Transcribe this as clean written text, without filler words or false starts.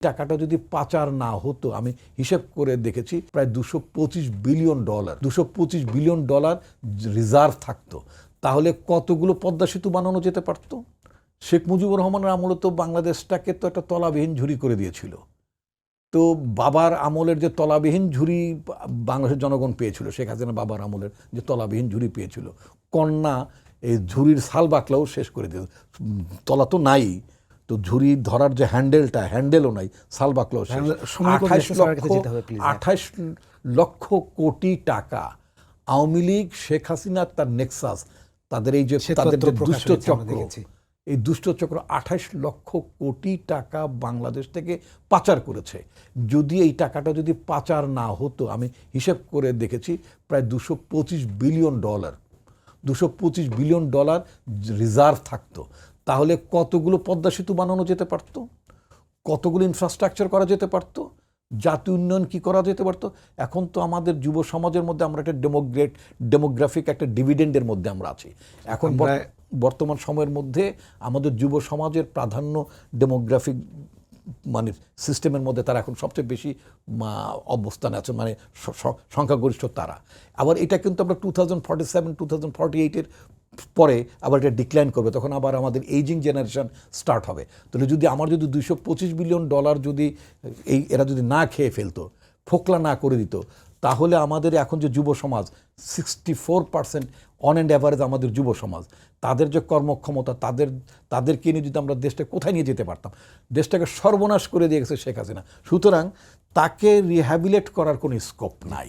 টাকাটা যদি পাচার না হতো, আমি হিসেব করে দেখেছি প্রায় $225 বিলিয়ন রিজার্ভ থাকতো, তাহলে কতগুলো পদ্মা সেতু বানানো যেতে পারতো। শেখ মুজিবুর রহমানের আমলে তো বাংলাদেশটাকে তো একটা তলাবিহীন ঝুড়ি করে দিয়েছিল। তো বাবার আমলের যে তলাবিহীন ঝুড়ি বাংলাদেশের জনগণ পেয়েছিল, শেখ হাসিনা বাবার আমলের যে তলাবিহীন ঝুড়ি পেয়েছিল, কন্যা এই ঝুড়ির সাল বাকলাও শেষ করে দিল। তলা তো নাই, তো ঝুড়ি ধরার যে হ্যান্ডেলও নাই, সাল বাকলাও শেষ। 28 লক্ষ কোটি টাকা আওয়ামী লীগ, শেখ হাসিনা, তার নেক্সাস, তাদের এই যে দুষ্ট চক্র, এই দুষ্ট চক্র 28 লক্ষ কোটি টাকা বাংলাদেশ থেকে পাচার করেছে। যদি এই টাকাটা যদি পাচার না হতো, আমি হিসেব করে দেখেছি প্রায় $225 বিলিয়ন রিজার্ভ থাকতো, তাহলে কতগুলো পদ্মা সেতু বানানো যেতে পারতো, কতগুলো ইনফ্রাস্ট্রাকচার করা যেতে পারতো, জাতীয় উন্নয়ন কি করা যেতে পারতো। এখন তো আমাদের যুব সমাজের মধ্যে আমরা একটা ডেমোগ্রাফিক একটা ডিভিডেন্ডের মধ্যে আমরা আছি। এখন বর্তমান সময়ের মধ্যে আমাদের যুব সমাজের প্রাধান্য ডেমোগ্রাফিক মানে সিস্টেমের মধ্যে তারা এখন সবচেয়ে বেশি অবস্থানে আছে, মানে সংখ্যাগরিষ্ঠ তারা। আবার এটা কিন্তু আমরা 2047-2048-এর পরে আবার এটা ডিক্লাইন করবে, তখন আবার আমাদের এইজিং জেনারেশন স্টার্ট হবে। তাহলে যদি $225 বিলিয়ন যদি এরা যদি না খেয়ে ফেলতো, ফোকলা না করে দিত, তাহলে আমাদের এখন যে যুব সমাজ 64% অন অ্যান্ড অ্যাভারেজ আমাদের যুব সমাজ, তাদের যে কর্মক্ষমতা, তাদেরকে নিয়ে যদি আমরা দেশটা কোথায় নিয়ে যেতে পারতাম। দেশটাকে সর্বনাশ করে দিয়ে গেছে শেখ হাসিনা, সুতরাং তাকে রিহ্যাবিলিট করার কোনো স্কোপ নাই।